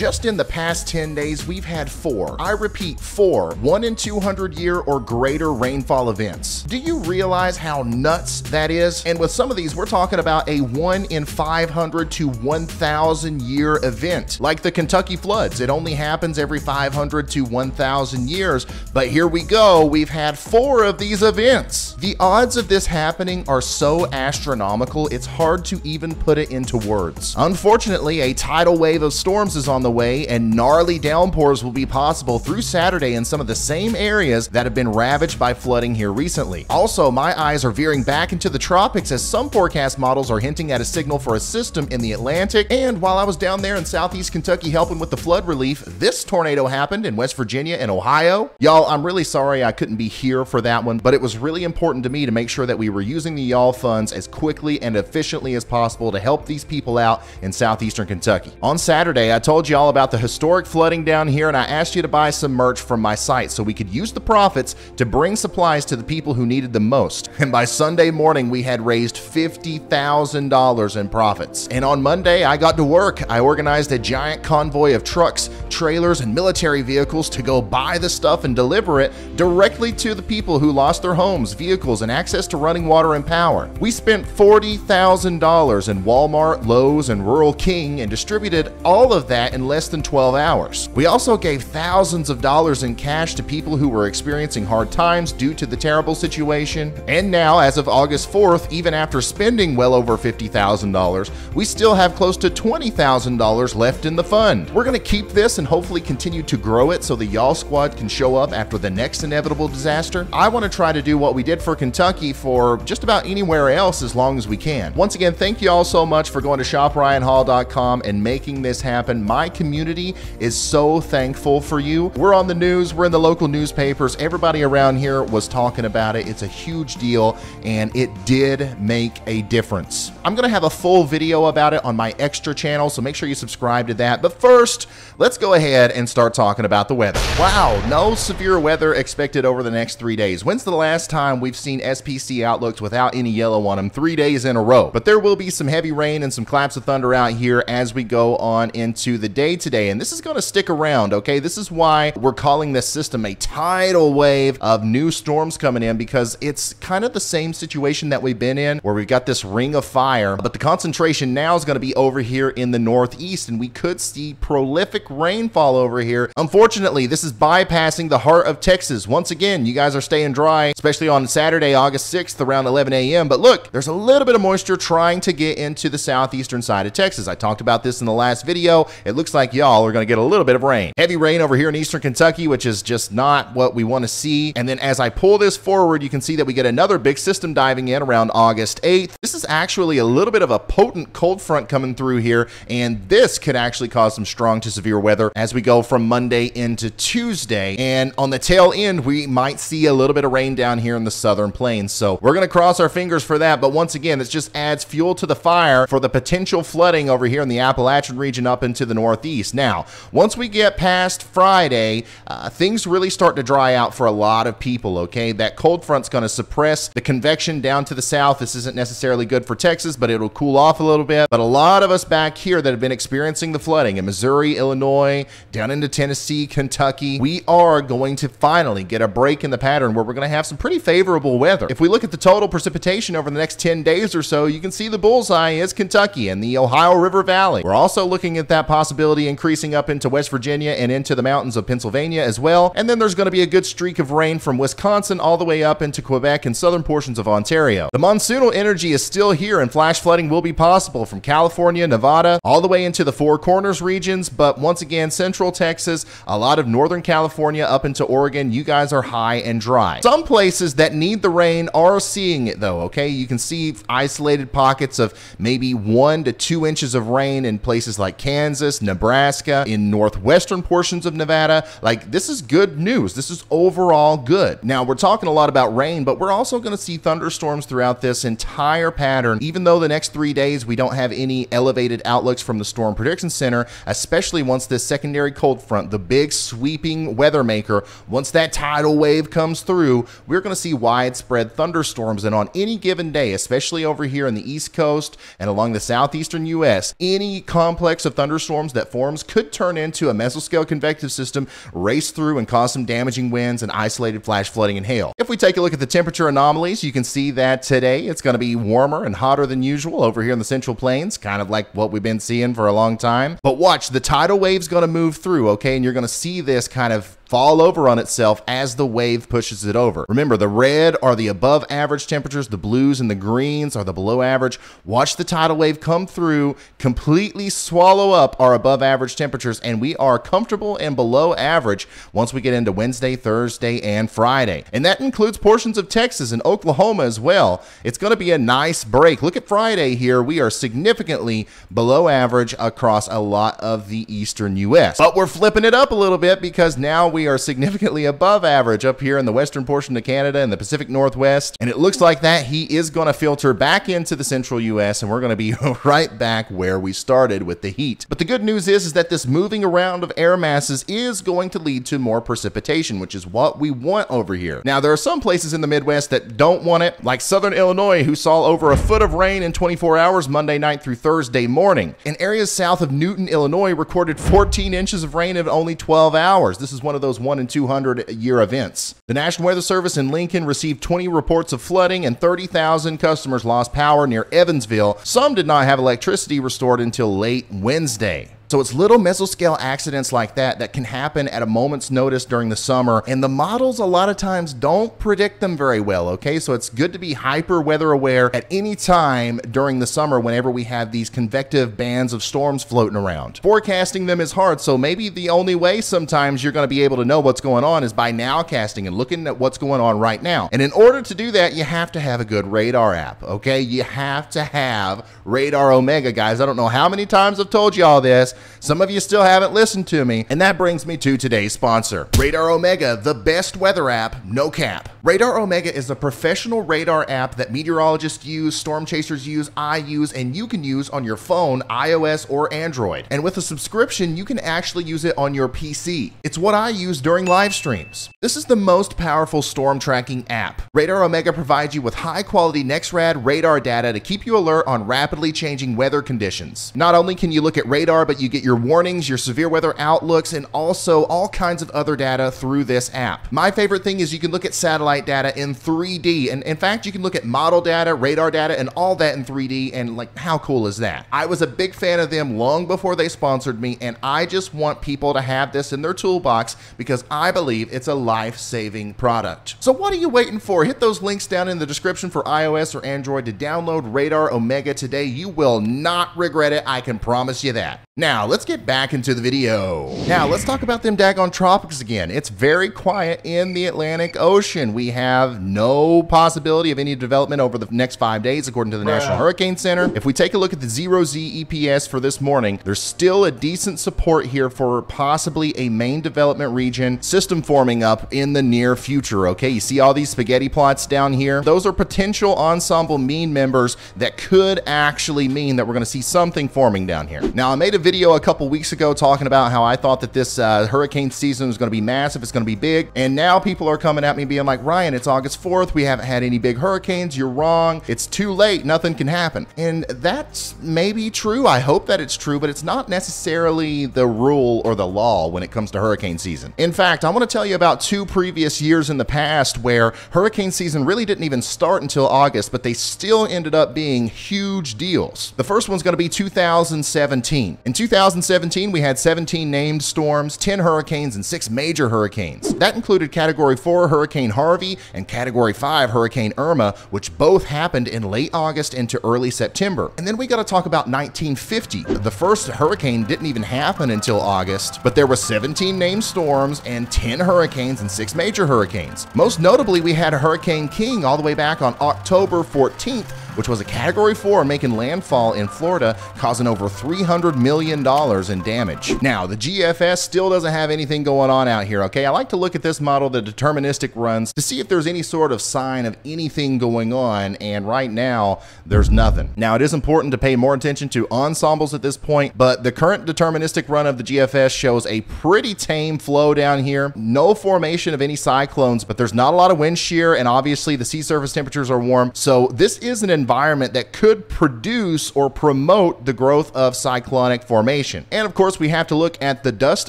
Just in the past 10 days, we've had 4, I repeat 4, 1 in 200 year or greater rainfall events. Do you realize how nuts that is? And with some of these, we're talking about a 1 in 500 to 1,000 year event. Like the Kentucky floods, it only happens every 500 to 1,000 years, but here we go, we've had 4 of these events. The odds of this happening are so astronomical, it's hard to even put it into words. Unfortunately, a tidal wave of storms is on the way, and gnarly downpours will be possible through Saturday in some of the same areas that have been ravaged by flooding here recently. Also, my eyes are veering back into the tropics as some forecast models are hinting at a signal for a system in the Atlantic. And while I was down there in southeast Kentucky helping with the flood relief, this tornado happened in West Virginia and Ohio. Y'all, I'm really sorry I couldn't be here for that one, but it was really important to me to make sure that we were using the y'all funds as quickly and efficiently as possible to help these people out in southeastern Kentucky. On Saturday, I told you all about the historic flooding down here, and I asked you to buy some merch from my site so we could use the profits to bring supplies to the people who needed them most. And by Sunday morning, we had raised $50,000 in profits. And on Monday, I got to work. I organized a giant convoy of trucks, trailers, and military vehicles to go buy the stuff and deliver it directly to the people who lost their homes, vehicles, and access to running water and power. We spent $40,000 in Walmart, Lowe's, and Rural King and distributed all of that in less than 12 hours. We also gave thousands of dollars in cash to people who were experiencing hard times due to the terrible situation. And now, as of August 4th, even after spending well over $50,000, we still have close to $20,000 left in the fund. We're going to keep this and hopefully continue to grow it so the Y'all Squad can show up after the next inevitable disaster. I want to try to do what we did for Kentucky for just about anywhere else as long as we can. Once again, thank you all so much for going to shopryanhall.com and making this happen. My community is so thankful for you. We're on the news, we're in the local newspapers, everybody around here was talking about it. It's a huge deal and it did make a difference. I'm gonna have a full video about it on my extra channel, so make sure you subscribe to that. But first, let's go ahead and start talking about the weather. Wow, no severe weather expected over the next 3 days. When's the last time we've seen SPC outlooks without any yellow on them 3 days in a row? But there will be some heavy rain and some claps of thunder out here as we go on into the day today, and this is gonna stick around, okay? This is why we're calling this system a tidal wave of new storms coming in, because it's kind of the same situation that we've been in where we've got this ring of fire, but the concentration now is going to be over here in the northeast, and we could see prolific rainfall over here. Unfortunately, this is bypassing the heart of Texas. Once again, you guys are staying dry, especially on Saturday, August 6th around 11 a.m. But look, there's a little bit of moisture trying to get into the southeastern side of Texas. I talked about this in the last video. It looks like y'all are going to get a little bit of rain. Heavy rain over here in eastern Kentucky, which is just not what we want to see. And then as I pull this forward, you can see that we get another big system diving in around August 8th. This is actually a little bit of a potent cold front coming through here, and this could actually cause some strong to severe weather as we go from Monday into Tuesday. And on the tail end, we might see a little bit of rain down here in the southern plains. So we're going to cross our fingers for that. But once again, this just adds fuel to the fire for the potential flooding over here in the Appalachian region up into the northeast. Now, once we get past Friday, things really start to dry out for a lot of people, okay? That cold front's going to suppress the convection down to the south. This isn't necessarily good for Texas, but it'll cool off a little bit. But a lot of us back here that have been experiencing the flooding in Missouri, Illinois, down into Tennessee, Kentucky, we are going to finally get a break in the pattern where we're going to have some pretty favorable weather. If we look at the total precipitation over the next 10 days or so, you can see the bullseye is Kentucky and the Ohio River Valley. We're also looking at that possibility increasing up into West Virginia and into the mountains of Pennsylvania as well. And then there's going to be a good streak of rain from Wisconsin all the way up into Quebec and southern portions of Ontario. The monsoonal energy is still here, and flash flooding will be possible from California, Nevada, all the way into the Four Corners regions. But once again, central Texas, a lot of northern California up into Oregon, you guys are high and dry. Some places that need the rain are seeing it though, okay? You can see isolated pockets of maybe 1 to 2 inches of rain in places like Kansas, Nebraska, in northwestern portions of Nevada. Like, this is good news. This is overall good. Now, we're talking a lot about rain, but we're also going to see thunderstorms throughout this entire pattern. Even though the next 3 days we don't have any elevated outlooks from the Storm Prediction Center, especially once this secondary cold front, the big sweeping weather maker, once that tidal wave comes through, we're going to see widespread thunderstorms. And on any given day, especially over here in the East Coast and along the southeastern U.S., any complex of thunderstorms that that forms could turn into a mesoscale convective system, race through and cause some damaging winds and isolated flash flooding and hail. If we take a look at the temperature anomalies, you can see that today it's going to be warmer and hotter than usual over here in the Central Plains, kind of like what we've been seeing for a long time. But watch, the tidal wave's going to move through, okay? And you're going to see this kind of fall over on itself as the wave pushes it over. Remember, the red are the above average temperatures, the blues and the greens are the below average. Watch the tidal wave come through, completely swallow up our above average temperatures, and we are comfortable and below average once we get into Wednesday, Thursday, and Friday. And that includes portions of Texas and Oklahoma as well. It's going to be a nice break. Look at Friday here. We are significantly below average across a lot of the eastern U.S. But we're flipping it up a little bit because now we are significantly above average up here in the western portion of Canada and the Pacific Northwest. And it looks like that heat is going to filter back into the central U.S. and we're going to be right back where we started with the heat. But the good news is that this moving around of air masses is going to lead to more precipitation, which is what we want over here. Now, there are some places in the Midwest that don't want it, like southern Illinois, who saw over a foot of rain in 24 hours Monday night through Thursday morning. And areas south of Newton, Illinois recorded 14 inches of rain in only 12 hours. This is one of those 1 in 200 year events. The National Weather Service in Lincoln received 20 reports of flooding and 30,000 customers lost power near Evansville. Some did not have electricity restored until late Wednesday. So it's little mesoscale accidents like that can happen at a moment's notice during the summer, and the models a lot of times don't predict them very well, okay? So it's good to be hyper weather aware at any time during the summer whenever we have these convective bands of storms floating around. Forecasting them is hard, so maybe the only way sometimes you're going to be able to know what's going on is by nowcasting and looking at what's going on right now. And in order to do that, you have to have a good radar app, okay? You have to have Radar Omega, guys. I don't know how many times I've told you all this. Some of you still haven't listened to me, and that brings me to today's sponsor. Radar Omega, the best weather app, no cap. Radar Omega is a professional radar app that meteorologists use, storm chasers use, I use, and you can use on your phone, iOS or Android. And with a subscription, you can actually use it on your PC. It's what I use during live streams. This is the most powerful storm tracking app. Radar Omega provides you with high-quality NexRad radar data to keep you alert on rapidly changing weather conditions. Not only can you look at radar, but you get your warnings, your severe weather outlooks, and also all kinds of other data through this app. My favorite thing is you can look at satellite data in 3D, and in fact, you can look at model data, radar data, and all that in 3D, and like, how cool is that? I was a big fan of them long before they sponsored me, and I just want people to have this in their toolbox because I believe it's a life-saving product. So what are you waiting for? Hit those links down in the description for iOS or Android to download Radar Omega today. You will not regret it, I can promise you that. Now, let's get back into the video. Now, let's talk about them daggone tropics again. It's very quiet in the Atlantic Ocean. We have no possibility of any development over the next 5 days, according to the National Hurricane Center. If we take a look at the 0Z EPS for this morning, there's still a decent support here for possibly a main development region system forming up in the near future, okay? You see all these spaghetti plots down here? Those are potential ensemble mean members that could actually mean that we're gonna see something forming down here. Now, I made a video a couple weeks ago talking about how I thought that this hurricane season was going to be massive, it's going to be big, and now people are coming at me being like, Ryan, it's August 4th, we haven't had any big hurricanes, you're wrong, it's too late, nothing can happen. And that's maybe true, I hope that it's true, but it's not necessarily the rule or the law when it comes to hurricane season. In fact, I want to tell you about 2 previous years in the past where hurricane season really didn't even start until August, but they still ended up being huge deals. The first one's going to be 2017. In 2017, we had 17 named storms, 10 hurricanes, and 6 major hurricanes. That included Category 4 Hurricane Harvey and Category 5 Hurricane Irma, which both happened in late August into early September. And then we got to talk about 1950. The first hurricane didn't even happen until August, but there were 17 named storms and 10 hurricanes and 6 major hurricanes. Most notably, we had Hurricane King all the way back on October 14th, which was a Category 4 making landfall in Florida, causing over $300 million in damage. Now, the GFS still doesn't have anything going on out here, okay? I like to look at this model, the deterministic runs, to see if there's any sort of sign of anything going on, and right now, there's nothing. Now, it is important to pay more attention to ensembles at this point, but the current deterministic run of the GFS shows a pretty tame flow down here. No formation of any cyclones, but there's not a lot of wind shear, and obviously the sea surface temperatures are warm, so this is an environment that could produce or promote the growth of cyclonic formation. And of course, we have to look at the dust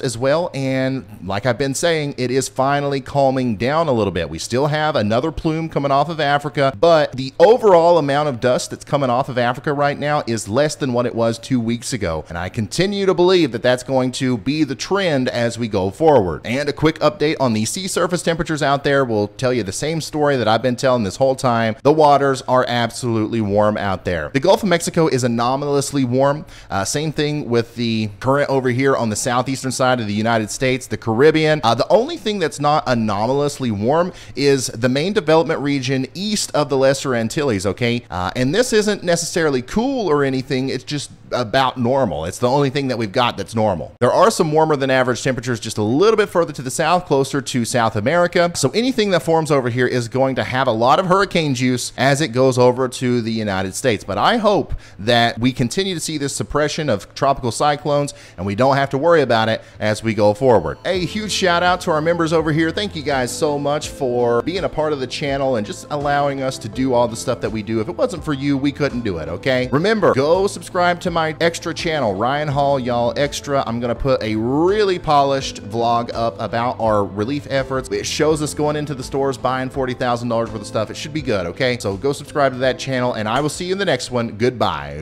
as well. And like I've been saying, it is finally calming down a little bit. We still have another plume coming off of Africa, but the overall amount of dust that's coming off of Africa right now is less than what it was 2 weeks ago. And I continue to believe that that's going to be the trend as we go forward. And a quick update on the sea surface temperatures out there will tell you the same story that I've been telling this whole time. The waters are absolutely warm out there. The Gulf of Mexico is anomalously warm. Same thing with the current over here on the southeastern side of the United States, the Caribbean. The only thing that's not anomalously warm is the main development region east of the Lesser Antilles, okay? And this isn't necessarily cool or anything, it's just about normal. It's the only thing that we've got that's normal. There are some warmer than average temperatures just a little bit further to the south, closer to South America. So anything that forms over here is going to have a lot of hurricane juice as it goes over to the United States. But I hope that we continue to see this suppression of tropical cyclones and we don't have to worry about it as we go forward. A huge shout out to our members over here. Thank you guys so much for being a part of the channel and just allowing us to do all the stuff that we do. If it wasn't for you, we couldn't do it, okay? Remember, go subscribe to my extra channel, Ryan Hall, y'all extra. I'm gonna put a really polished vlog up about our relief efforts. It shows us going into the stores buying $40,000 worth of stuff. It should be good, okay? So go subscribe to that channel and I will see you in the next one. Goodbye.